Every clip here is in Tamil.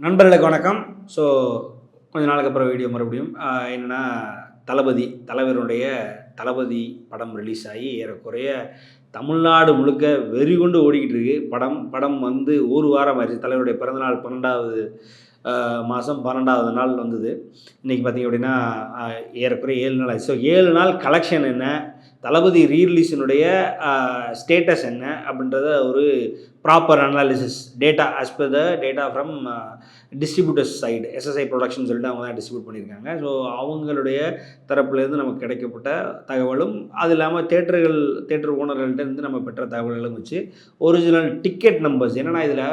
நண்பர்களுக்கு வணக்கம். ஸோ கொஞ்ச நாளுக்கு அப்புறம் வீடியோ மறுபடியும் என்னென்னா தலைவருடைய தளபதி படம் ரிலீஸ் ஆகி ஏறக்குறைய தமிழ்நாடு முழுக்க வெறி கொண்டு ஓடிக்கிட்டு இருக்கு. படம் வந்து ஒரு வாரம் ஆயிடுச்சு. தலைவருடைய பிறந்தநாள் 12வது மாதம் 12வது நாள் வந்தது. இன்றைக்கி பார்த்திங்க அப்படின்னா ஏறக்குறைய 7 நாள் ஆச்சு. ஸோ 7 நாள் கலெக்ஷன் என்ன, தளபதி ரீரிலீஸினுடைய ஸ்டேட்டஸ் என்ன அப்படின்றத ஒரு proper analysis data as per the data from distributors side SSI production சொல்லிட்டு அவங்க தான் டிஸ்ட்ரிபியூட் பண்ணியிருக்காங்க. ஸோ அவங்களுடைய தரப்புலேருந்து நமக்கு கிடைக்கப்பட்ட தகவலும், அது இல்லாமல் தேட்டர் ஓனர்கள்ட்டேருந்து நம்ம பெற்ற தகவல்களும் வச்சு ஒரிஜினல் டிக்கெட் நம்பர்ஸ் என்னென்னா இதில்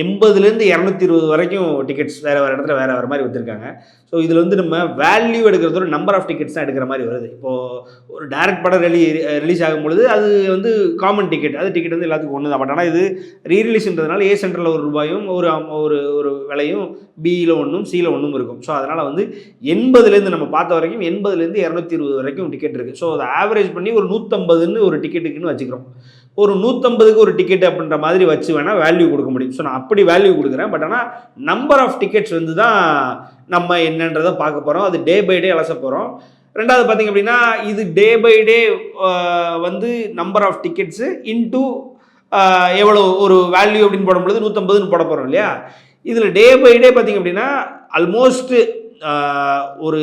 80லேருந்து 220 வரைக்கும் டிக்கெட்ஸ் வேறு இடத்துல வேறு மாதிரி விற்றுருக்காங்க. ஸோ இதில் வந்து நம்ம வேல்யூ எடுக்கிறதோட நம்பர் ஆஃப் டிக்கெட்ஸ் தான் எடுக்கிற மாதிரி வருது. இப்போது ஒரு டைரக்ட் படம் ரிலீஸ் ஆகும் பொழுது அது வந்து காமன் டிக்கெட், அது டிக்கெட் வந்து எல்லாத்துக்கும் ஒன்று தான். பட் ஆனால் இது ரீரிலீஸ்ன்றதுனால ஏ சென்டரில் ₹1 ஒரு விலையும், பியில் ஒன்றும், சியில் ஒன்றும் இருக்கும். ஸோ அதனால் வந்து 80லேருந்து நம்ம பார்த்த வரைக்கும் 80லேருந்து 220 வரைக்கும் டிக்கெட் இருக்குது. ஸோ அதை ஆவரேஜ் பண்ணி ஒரு 150ன்னு ஒரு டிக்கெட்டுக்குன்னு வச்சுக்கிறோம். ஒரு 150க்கு ஒரு டிக்கெட் அப்படின்ற மாதிரி வச்சு வேணால் வேல்யூ கொடுக்க முடியும். ஸோ நான் அப்படி வேல்யூ கொடுக்குறேன். பட் ஆனால் நம்பர் ஆஃப் டிக்கெட்ஸ் வந்து தான் நம்ம என்னன்றதை பார்க்க போகிறோம். அது டே பை டே அலச போகிறோம். ரெண்டாவது பார்த்திங்க அப்படின்னா இது டே பை டே வந்து நம்பர் ஆஃப் டிக்கெட்ஸு இன்டூ எவ்வளோ ஒரு வேல்யூ அப்படின்னு போடும்பொழுது 150ன்னு போட போகிறோம் இல்லையா. இதில் டே பை டே பார்த்திங்க அப்படின்னா ஆல்மோஸ்ட்டு ஒரு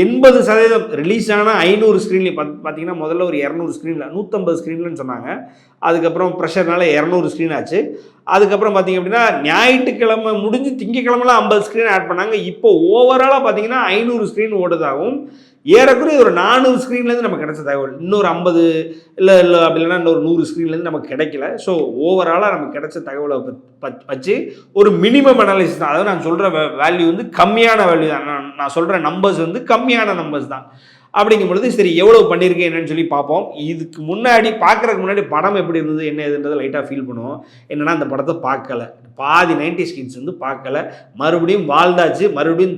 80% ரிலீஸ் ஆனால் 500 ஸ்க்ரீன்லேயும் பார்த்தீங்கன்னா முதல்ல ஒரு 200 ஸ்க்ரீனில் 150 ஸ்க்ரீன்லன்னு சொன்னாங்க. அதுக்கப்புறம் ப்ரெஷர்னால 200 ஸ்க்ரீன் ஆச்சு. அதுக்கப்புறம் பார்த்திங்க அப்படின்னா ஞாயிற்றுக்கிழமை முடிஞ்சு திங்கக்கிழமெலாம் 50 ஸ்க்ரீன் ஆட் பண்ணாங்க. இப்போ ஓவராலாக பார்த்தீங்கன்னா 500 ஸ்க்ரீன் ஓடுதாகவும் ஏறக்குறைய ஒரு 400 ஸ்க்ரீன்லேருந்து நமக்கு கிடைச்ச தகவல். இன்னொரு 50 இல்லை அப்படி இல்லைன்னா இன்னொரு 100 ஸ்க்ரீன்லேருந்து நமக்கு கிடைக்கல. ஸோ ஓவராலாக நமக்கு கிடைச்ச தகவலை வச்சு ஒரு மினிமம் அனாலிசிஸ் தான். அதாவது நான் சொல்கிற வேல்யூ வந்து கம்மியான வேல்யூ தான். நான் சொல்கிற நம்பர்ஸ் வந்து கம்மியான நம்பர்ஸ் தான். அப்படிங்கும் பொழுது சரி எவ்வளோ பண்ணியிருக்கேன் என்னன்னு சொல்லி பார்ப்போம். இதுக்கு முன்னாடி பார்க்குறதுக்கு முன்னாடி படம் எப்படி இருந்தது என்ன ஏதுன்றதை லைட்டாக ஃபீல் பண்ணுவோம். என்னென்னா அந்த படத்தை பார்க்கலை, பாதி 90s கிட்ஸ் வந்து பார்க்கலை, மறுபடியும் வாழ்ந்தாச்சு. மறுபடியும்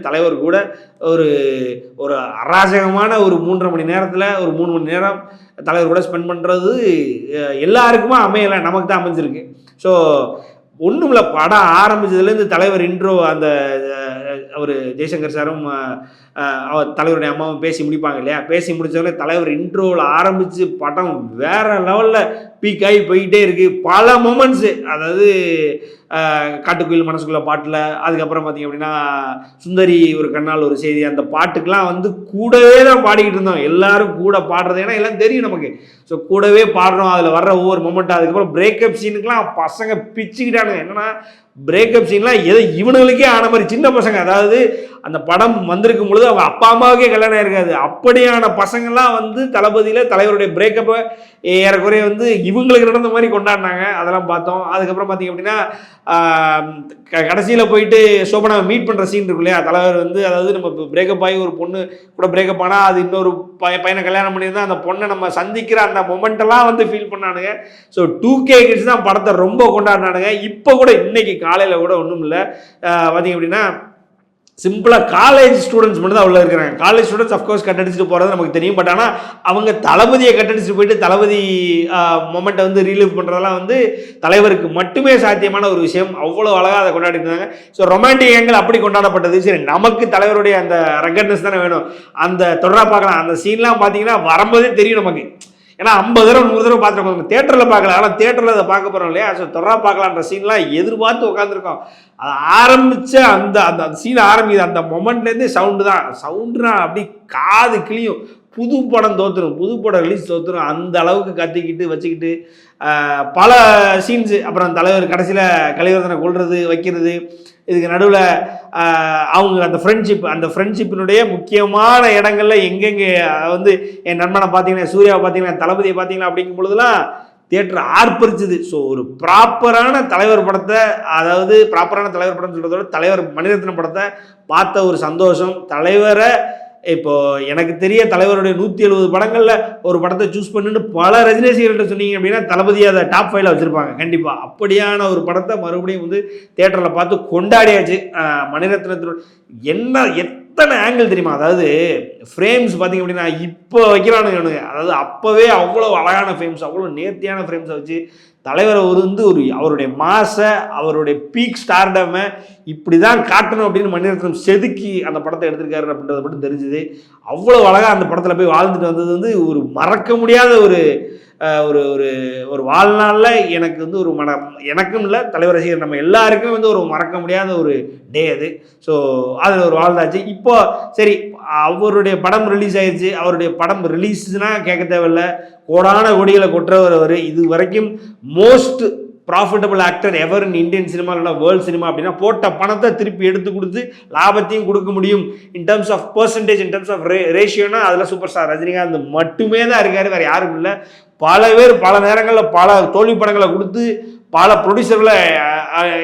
தலைவர் கூட ஒரு அராஜகமான ஒரு 3.5 மணி நேரத்தில் ஒரு 3 மணி நேரம் தலைவர் கூட ஸ்பெண்ட் பண்ணுறது எல்லாருக்குமே அமையலை, நமக்கு தான் அமைஞ்சிருக்கு. ஸோ ஒன்றும் இல்லை, படம் ஆரம்பித்ததுலேருந்து தலைவர் இன்ட்ரோ அந்த அவர் ஜெய்சங்கர் சாரும் தலைவருடைய அம்மாவும் பேசி முடிப்பாங்க இல்லையா. பேசி முடித்தவொடனே தலைவர் இன்ட்ரோவில் ஆரம்பித்து படம் வேறு லெவலில் பீக் ஆகி போயிட்டே இருக்குது. பல மொமெண்ட்ஸு, அதாவது காட்டுக்குயில் மனசுக்குள்ள பாட்டில், அதுக்கப்புறம் பார்த்திங்க அப்படின்னா சுந்தரி ஒரு கண்ணால் ஒரு செய்தி, அந்த பாட்டுக்கெலாம் வந்து கூடவே தான் பாடிக்கிட்டு இருந்தோம். எல்லோரும் கூட பாடுறது, ஏன்னா எல்லாம் தெரியும் நமக்கு. ஸோ கூடவே பாடுறோம். அதில் வர்ற ஒவ்வொரு மொமெண்ட்டாக. அதுக்கப்புறம் பிரேக்கப் சீனுக்கெலாம் பசங்க பிச்சுக்கிட்டானுங்க. என்னென்னா பிரேக்கப் சீன்லாம் ஏதோ இவனுங்களுக்கே ஆன மாதிரி சின்ன பசங்க, அதாவது அந்த படம் வந்திருக்கும் பொழுது அவங்க அப்பா அம்மாவுக்கே கல்யாணம் இருக்காது, அப்படியான பசங்கள்லாம் வந்து தலைவருடைய பிரேக்கப்பை ஏறக்குறைய வந்து இவங்களுக்கு நடந்த மாதிரி கொண்டாடினாங்க. அதெல்லாம் பார்த்தோம். அதுக்கப்புறம் பார்த்திங்க அப்படின்னா கடைசியில் போயிட்டு சோபனா மீட் பண்ணுற சீன் இருக்கு இல்லையா. தலைவர் வந்து அதாவது நம்ம பிரேக்கப் ஆகி ஒரு பொண்ணு கூட பிரேக்கப் ஆனால் அது இன்னொரு பையனை கல்யாணம் பண்ணியிருந்தால் அந்த பொண்ணை நம்ம சந்திக்கிற அந்த மொமெண்ட்டெல்லாம் வந்து ஃபீல் பண்ணானுங்க. ஸோ 2K கிட்ஸ் தான் படத்தை ரொம்ப கொண்டாடினானுங்க. இப்போ கூட இன்னைக்கு காலையில் கூட ஒன்றும் இல்லை பார்த்திங்க அப்படின்னா சிம்பிளாக காலேஜ் ஸ்டூடெண்ட்ஸ் மட்டும் தான் உள்ள இருக்கிறாங்க. காலேஜ் ஸ்டூடெண்ட்ஸ் அஃப்கோர்ஸ் கட்டடிச்சுட்டு போகிறது நமக்கு தெரியும். பட் ஆனால் அவங்க தளபதியை கட்டடிச்சுட்டு போயிட்டு தளபதி மொமெண்ட்டை வந்து ரீலீவ் பண்ணுறதெல்லாம் வந்து தலைவருக்கு மட்டுமே சாத்தியமான ஒரு விஷயம். அவ்வளோ அழகாக அதை கொண்டாடிட்டு இருந்தாங்க. ஸோ ரொமான்டிக் ஏங்கிள் அப்படி கொண்டாடப்பட்டது. சரி, நமக்கு தலைவருடைய அந்த ரெகட்னஸ் தானே வேணும். அந்த தொடராக பார்க்கலாம். அந்த சீன்லாம் பார்த்தீங்கன்னா வரும்போதே தெரியும் நமக்கு. ஏன்னா 50 தடவை 100 தடவை பார்த்துருக்கோம். தேட்டரில் பார்க்கல, ஆனால் தேட்டரில் அதை பார்க்க போகிறோம் இல்லையா. ஸோ தொடராக பார்க்கலான்ற சீன்லாம் எதிர்பார்த்து உட்காந்துருக்கோம். அது ஆரம்பித்த அந்த சீன் ஆரம்பிக்குது, அந்த மொமெண்ட்லேருந்தே சவுண்டுனா அப்படி காது கிளியும். புது படம் தோற்றுரும், புது படம் ரிலீஸ் தோற்றுரும். அந்த அளவுக்கு கத்திக்கிட்டு வச்சுக்கிட்டு பல சீன்ஸு. அப்புறம் தலைவர் கடைசியில் கலைவர்தனை கொள்வது வைக்கிறது, இதுக்கு நடுவில் அவங்க அந்த ஃப்ரெண்ட்ஷிப்பினுடைய முக்கியமான இடங்களில் எங்கெங்கே வந்து என் நண்பனை பார்த்தீங்கன்னா, சூர்யாவை பார்த்தீங்கன்னா, தளபதியை பார்த்தீங்கன்னா அப்படிங்கும் பொழுதுலாம் தியேட்டர் ஆர்ப்பரிச்சுது. ஸோ ஒரு ப்ராப்பரான தலைவர் படத்தை, அதாவது ப்ராப்பரான தலைவர் படம்னு சொல்கிறதோட தலைவர் மணிரத்னம் படத்தை பார்த்த ஒரு சந்தோஷம். தலைவரை இப்போது எனக்கு தெரிய தலைவருடைய 170 படங்களில் ஒரு படத்தை சூஸ் பண்ணுன்னு பல ரஜினிகள்கிட்ட சொன்னீங்க அப்படின்னா தளபதி அதை டாப் 5ல் வச்சுருப்பாங்க கண்டிப்பாக. அப்படியான ஒரு படத்தை மறுபடியும் வந்து தியேட்டரில் பார்த்து கொண்டாடியாச்சு. மணிரத்னத்தினோட எத்தனை ஆங்கிள் தெரியுமா, அதாவது ஃப்ரேம்ஸ் பார்த்திங்க அப்படின்னா இப்போ வைக்கிறானுங்க. அதாவது அப்போவே அவ்வளோ அழகான ஃப்ரேம்ஸ், அவ்வளோ நேர்த்தியான ஃப்ரேம்ஸை வச்சு தலைவரை வந்து அவருடைய மாசை, அவருடைய பீக் ஸ்டார்டமை இப்படி தான் காட்டணும் அப்படின்னு மணிரத்னம் செதுக்கி அந்த படத்தை எடுத்திருக்காரு அப்படின்றத மட்டும் தெரிஞ்சுது. அவ்வளோ அழகாக அந்த படத்தில் போய் வாழ்ந்துட்டு வந்தது வந்து ஒரு மறக்க முடியாத ஒரு ஒரு ஒரு ஒரு வாழ்நாளில் எனக்கு வந்து எனக்கும் இல்லை, தலைவர் ரசிகர் நம்ம எல்லாருக்குமே வந்து ஒரு மறக்க முடியாத ஒரு டே அது. ஸோ அதில் ஒரு வாழ்ந்தாச்சு. இப்போ சரி, அவருடைய படம் ரிலீஸ் ஆயிடுச்சு. அவருடைய படம் ரிலீஸ்னா கேட்க தேவையில்ல, கோடான கோடிகளை கொட்டுறவர் அவர். இது வரைக்கும் most profitable actor ever in Indian cinema, இல்லைனா வேர்ல்டு சினிமா அப்படின்னா போட்ட பணத்தை திருப்பி எடுத்து கொடுத்து லாபத்தையும் கொடுக்க முடியும். In terms of percentage, in terms of ரேஷியோனா அதில் சூப்பர் ஸ்டார் ரஜினிகாந்த் மட்டுமே தான் இருக்காரு, வேறு யாரும் இல்லை. பல பேர் பல நேரங்களில் பல தோல்வி படங்களை கொடுத்து பல ப்ரொடியூசர்களை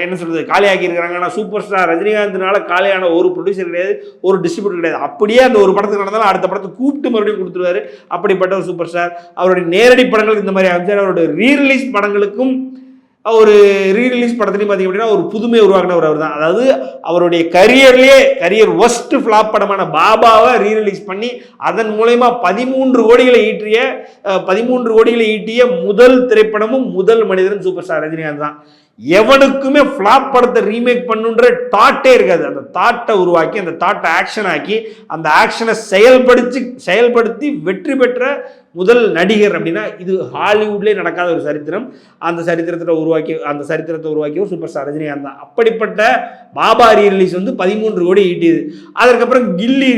என்ன சொல்கிறது காலியாக்கி இருக்கிறாங்க. ஆனால் சூப்பர் ஸ்டார் ரஜினிகாந்த்னால காலியான ஒரு ப்ரொடியூசர் கிடையாது, ஒரு டிஸ்ட்ரிபியூட்டர் கிடையாது. அப்படியே அந்த ஒரு படத்துக்கு நடந்தாலும் அடுத்த படத்தை கூப்பிட்டு மறுபடியும் கொடுத்துருவாரு. அப்படிப்பட்ட ஒரு சூப்பர் ஸ்டார். அவருடைய நேரடி படங்களுக்கு இந்த மாதிரி அமைச்சார். அவருடைய ரீரிலீஸ் படங்களுக்கும் ஒரு ரீரிலீஸ் படத்துலையும் பார்த்தீங்க அப்படின்னா ஒரு புதுமை உருவாக்கினவர் அவர் தான். அதாவது அவருடைய கரியர் ஒஸ்ட் ஃப்ளாப் படமான பாபாவை ரீரிலீஸ் பண்ணி அதன் மூலயமா 13 கோடிகளை ஈட்டிய முதல் திரைப்படமும் முதல் மனிதரும் சூப்பர் ஸ்டார் ரஜினிகாந்த் தான். எவனுக்குமே ஃப்ளாப் படத்தை ரீமேக் பண்ணுன்ற தாட்டே இருக்காது. அந்த தாட்டை உருவாக்கி, அந்த தாட்டை ஆக்ஷன் ஆக்கி, அந்த ஆக்ஷனை செயல்படுத்தி வெற்றி பெற்ற முதல் நடிகர் அப்படின்னா இது ஹாலிவுட்லேயே நடக்காத ஒரு சரித்திரம். அந்த சரித்திரத்தை உருவாக்கிய சூப்பர் ஸ்டார் ரஜினிகாந்த் தான். அப்படிப்பட்ட பாபா ரீரிலீஸ் வந்து 13 கோடி ஈட்டியது. அதற்கப்புறம் கில்லி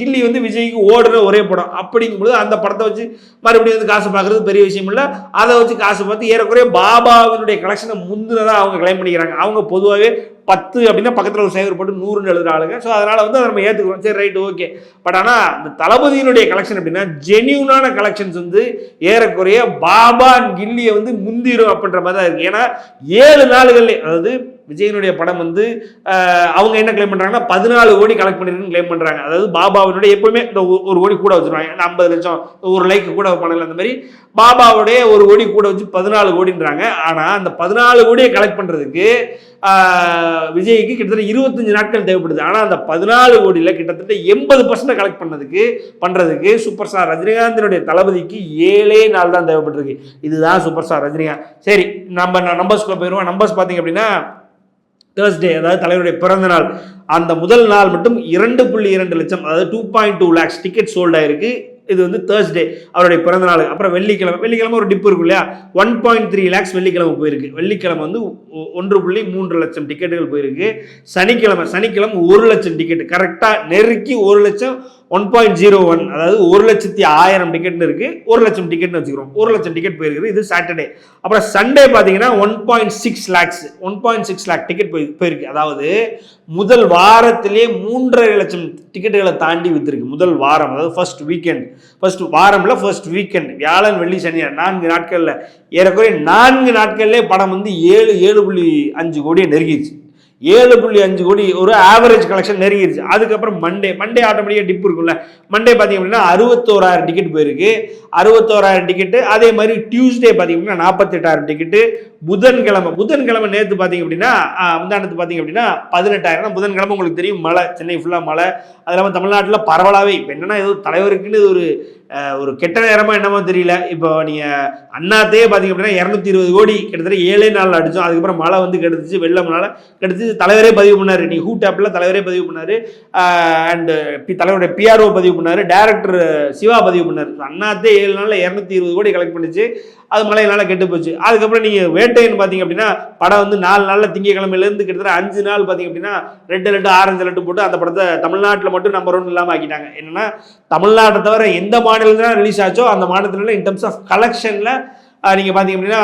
கில்லி வந்து விஜய்க்கு ஓடுற ஒரே படம். அப்படிங்கும்போது அந்த படத்தை வச்சு மறுபடியும் வந்து காசு பார்க்குறது பெரிய விஷயம் இல்லை. அதை வச்சு காசு பார்த்து ஏறக்குறைய பாபாவினுடைய கலெக்ஷனை முந்தினதான் அவங்க கிளைம் பண்ணிக்கிறாங்க. அவங்க பொதுவாகவே 10 அப்படின்னா பக்கத்தில் ஒரு சேவர் போட்டு 100 எழுதுற ஆளுங்க. ஸோ அதனால் வந்து அதை நம்ம ஏற்றுக்கிறோம், சரி ரைட் ஓகே. பட் ஆனால் இந்த தளபதியினுடைய கலெக்ஷன் அப்படின்னா ஜென்யூனான கலெக்ஷன்ஸ் வந்து ஏறக்குறைய பாபா கில்லியை வந்து முந்திரும் அப்படின்ற மாதிரி தான் இருக்குது. ஏன்னா 7 நாளுகள்லேயே, அதாவது விஜயனுடைய படம் வந்து அவங்க என்ன கிளைம் பண்ணுறாங்கன்னா 14 கோடி கலெக்ட் பண்ணிருக்குன்னு கிளைம் பண்ணுறாங்க. அதாவது பாபாவினுடைய எப்பவுமே இந்த 1 கோடி கூட வச்சுருவாங்க, 50 லட்சம் ஒரு லைக் கூட பண்ணல, அந்த மாதிரி பாபாவுடைய 1 கோடி கூட வச்சு 14 கோடின்றாங்க. ஆனால் அந்த 14 கோடியை கலெக்ட் பண்ணுறதுக்கு விஜய்க்கு கிட்டத்தட்ட 25 நாட்கள் தேவைப்படுது. ஆனால் அந்த 14 கோடியில் கிட்டத்தட்ட 80% கலெக்ட் பண்ணுறதுக்கு சூப்பர் ஸ்டார் ரஜினிகாந்தினுடைய தளபதிக்கு 7 நாள் தான் தேவைப்பட்டிருக்கு. இதுதான் சூப்பர் ஸ்டார் ரஜினிகாந்த். சரி, நம்ம நம்பர்ஸ்க்குள்ள போயிடுவோம். நம்பர்ஸ் பார்த்தீங்க அப்படின்னா தேர்ஸ்டே, அதாவது தலைவருடைய பிறந்த நாள், அந்த முதல் நாள் மட்டும் 2.2 லட்சம், அதாவது 2.2 lakhs டிக்கெட் சோல்ட் ஆயிருக்கு. இது வந்து தேர்ஸ்டே அவருடைய பிறந்த நாள். அப்புறம் வெள்ளிக்கிழமை ஒரு டிப் இருக்கும் இல்லையா, 1.3 lakhs வெள்ளிக்கிழமை போயிருக்கு. வெள்ளிக்கிழமை வந்து 1.3 லட்சம் டிக்கெட்டுகள் போயிருக்கு. சனிக்கிழமை 1 லட்சம் டிக்கெட், கரெக்டாக நெருக்கி 1 லட்சம் 1.01, அதாவது 1,10,000 டிக்கெட்னு இருக்கு. 1 லட்சம் டிக்கெட்னு வச்சுக்கிறோம். 1 லட்சம் டிக்கெட் போயிருக்கு. இது சாட்டர்டே. அப்புறம் சண்டே பார்த்தீங்கன்னா 1.6 லேக் டிக்கெட் போயிருக்கு. அதாவது முதல் வாரத்திலே 3.5 லட்சம் டிக்கெட்டுகளை தாண்டி வித்துருக்கு. முதல் வாரம், அதாவது ஃபர்ஸ்ட் வீக்கெண்ட், வியாழன் வெள்ளி சனி 4 நாட்களில் ஏறக்குறைய 4 நாட்கள்லேயே படம் வந்து 7.5 கோடியை நெருங்கிடுச்சு. 7.5 கோடி ஒரு ஆவரேஜ் கலெக்ஷன் நெருங்கிடுச்சு. அதுக்கப்புறம் மண்டே ஆட்டோமேட்டிக்காக டிப் இருக்கும்ல. மண்டே பார்த்தீங்க அப்படின்னா 61,000 டிக்கெட் போயிருக்கு. 61,000 டிக்கெட்டு. அதே மாதிரி டியூஸ்டே பார்த்தீங்க அப்படின்னா 48,000 டிக்கெட்டு. புதன்கிழமை நேற்று பார்த்தீங்க அப்படின்னா முந்தானத்து பார்த்தீங்க அப்படின்னா 18,000. புதன்கிழமை உங்களுக்கு தெரியும் மழை, சென்னை ஃபுல்லாக மழை. அது இல்லாமல் தமிழ்நாட்டில் பரவலாகவே இப்போ என்னென்னா ஏதோ தலைவருக்குன்னு ஒரு கெட்ட நேரமாக என்னமோ தெரியல. இப்போ நீங்கள் அண்ணாத்தையே பார்த்தீங்க அப்படின்னா 220 கோடி கிட்டத்தட்ட 7 நாள் அடித்தோம். அதுக்கப்புறம் மழை வந்து கெடுத்துச்சு, வெள்ளம்னால கெடுத்துச்சு. தலைவரே பதிவு பண்ணார், நீ ஹூட் ஆப்பில் தலைவரே பதிவு பண்ணார், அண்டு தலைவருடைய பிஆர்ஓ பதிவு பண்ணார், டேரக்டர் சிவா பதிவு பண்ணார். அண்ணாத்தே 7 நாளில் 220 கோடி கலெக்ட் பண்ணிச்சு. அது மழையினால கெட்டு போச்சு. அதுக்கப்புறம் நீங்கள் வேட்டைன்னு பார்த்தீங்க அப்படின்னா படம் வந்து 4 நாளில் திங்கக்கிழமையிலேருந்து கிட்டத்தட்ட 5 நாள் பார்த்தீங்க அப்படின்னா ரெட் அலர்ட் ஆரஞ்சு அலர்ட் போட்டு அந்த படத்தை தமிழ்நாட்டில் மட்டும் நம்பர் 1 இல்லாமல் ஆக்கிட்டாங்க. என்னன்னா தமிழ்நாட்டை தவிர எந்த மாநிலத்தில் ரிலீஸ் ஆச்சோ அந்த மாநிலத்தில் இன் டர்ம்ஸ் ஆஃப் கலெக்ஷனில் நீங்கள் பார்த்தீங்க அப்படின்னா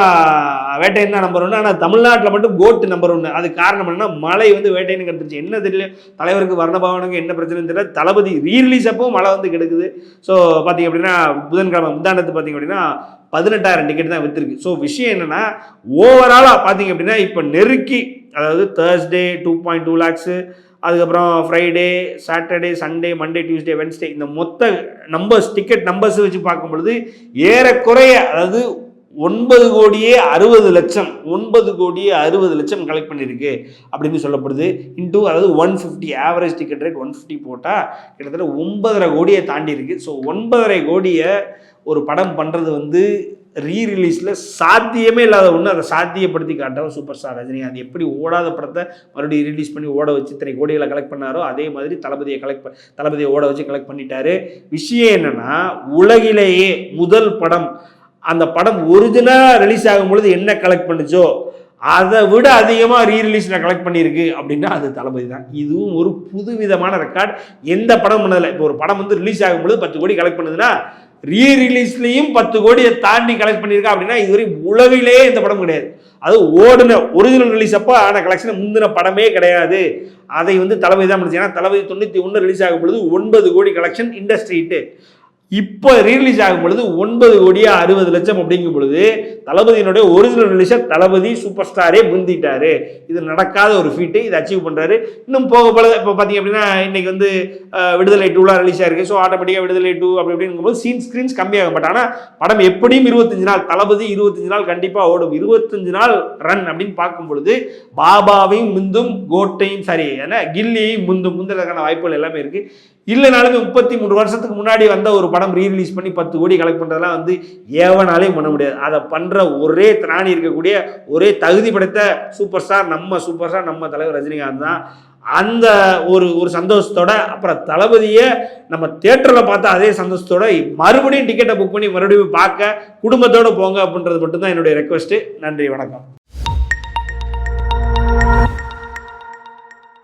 வேட்டையன் தான் நம்பர் 1. ஆனால் தமிழ்நாட்டில் மட்டும் கோட்டு நம்பர் 1. அது காரணம் என்னன்னா மழை வந்து வேட்டையனுக்கு கட்டுச்சு. என்ன தெரியல, தலைவருக்கு வர்ணபவனுக்கு என்ன பிரச்சனைன்னு தெரியல. தளபதி ரீரிலீஸ் அப்போ மழை வந்து கெடுக்குது. ஸோ பார்த்தீங்க அப்படின்னா புதன்கிழமை முந்தானத்து பார்த்தீங்க அப்படின்னா 18,000 டிக்கெட் தான் விற்றுருக்கு. ஸோ விஷயம் என்னென்னா ஓவராலாக பார்த்தீங்க அப்படின்னா இப்போ நெருக்கி, அதாவது தேர்ஸ்டே 2.2 lakhs, அதுக்கப்புறம் Friday, Saturday, Sunday, Monday, Tuesday, Wednesday, இந்த மொத்த டிக்கெட் நம்பர்ஸ் வச்சு பார்க்கும் பொழுது ஏறக்குறைய, அதாவது 9.60 லட்சம் கலெக்ட் பண்ணியிருக்கு அப்படின்னு சொல்லப்படுது. அதாவது 150 ஆவரேஜ் டிக்கெட் ரேட் 150 போட்டால் கிட்டத்தட்ட 9.5 கோடியை தாண்டி இருக்கு. ஸோ 9.5 கோடியை ஒரு படம் பண்ணுறது வந்து ரீரிலீஸில் சாத்தியமே இல்லாத ஒன்று, அதை சாத்தியப்படுத்தி காட்டவர் சூப்பர் ஸ்டார் ரஜினிகாந்த். எப்படி ஓடாத படத்தை மறுபடியும் ரிலீஸ் பண்ணி ஓட வச்சு இத்தனை கோடிகளை கலெக்ட் பண்ணாரோ அதே மாதிரி தளபதியை ஓட வச்சு கலெக்ட் பண்ணிட்டாரு. விஷயம் என்னன்னா, உலகிலேயே முதல் படம், அந்த படம் ஒரிஜினலாக ரிலீஸ் ஆகும் பொழுது என்ன கலெக்ட் பண்ணுச்சோ அதை விட அதிகமாக ரீரிலீஸில் கலெக்ட் பண்ணியிருக்கு அப்படின்னா அது தளபதி தான். இதுவும் ஒரு புதுவிதமான ரெக்கார்ட். எந்த படம் பண்ணதில்லை. இப்போ ஒரு படம் வந்து ரிலீஸ் ஆகும்பொழுது 10 கோடி கலெக்ட் பண்ணுதுன்னா, ரீரிலீஸ்லையும் 10 கோடியை தாண்டி கலெக்ட் பண்ணியிருக்கா அப்படின்னா இதுவரை உலகிலேயே இந்த படம் கிடையாது. அது ஓடுன ஒரிஜினல் ரிலீஸ் அப்போ ஆன கலெக்ஷன் முந்தின படமே கிடையாது. அதை வந்து தளபதி தான் பண்ணிச்சு. ஏன்னா தளபதி 91 ரிலீஸ் ஆகும் பொழுது 9 கோடி கலெக்ஷன் இண்டஸ்ட்ரி ஹிட்டு. இப்போ ரீரிலீஸ் ஆகும் பொழுது 9 கோடியா 60 லட்சம் அப்படிங்கும் பொழுது தளபதியினுடைய ஒரிஜினல் ரிலீஸை தளபதி சூப்பர் ஸ்டாரே முந்திட்டாரு. இது நடக்காத ஒரு ஃபீட்டு. இதை அச்சீவ் பண்ணுறாரு. இன்னும் போக போல இப்போ பார்த்தீங்க அப்படின்னா இன்னைக்கு வந்து விடுதலை 2 ரிலீஸ் ஆயிருக்கு. ஸோ ஆட்டோமேட்டிக்காக விடுதலை 2 அப்படி அப்படிங்கும்போது ஸ்க்ரீன்ஸ் கம்மியாகும். பட் ஆனால் படம் எப்படியும் 25 நாள், தளபதி 25 நாள் கண்டிப்பாக ஓடும். 25 நாள் ரன் அப்படின்னு பார்க்கும் பொழுது பாபாவையும் முந்தும், கோட்டையும் ஏன்னா கில்லியையும் முந்துறதுக்கான வாய்ப்புகள் எல்லாமே இருக்கு. இல்லைனாலுமே 33 வருஷத்துக்கு முன்னாடி வந்த ஒரு படம் ரீரிலீஸ் பண்ணி 10 கோடி கலெக்ட் பண்ணுறதுலாம் வந்து ஏவனாலே பண்ண முடியாது. அதை பண்ணுற ஒரே திராணி இருக்கக்கூடிய ஒரே தகுதி படைத்த சூப்பர் ஸ்டார் நம்ம தலைவர் ரஜினிகாந்த் தான். அந்த ஒரு சந்தோஷத்தோட அப்புறம் தளபதியை நம்ம தியேட்டரில் பார்த்தா அதே சந்தோஷத்தோட மறுபடியும் டிக்கெட்டை புக் பண்ணி மறுபடியும் பார்க்க குடும்பத்தோடு போங்க அப்படின்றது மட்டும்தான் என்னுடைய ரெக்வஸ்ட்டு. நன்றி, வணக்கம்.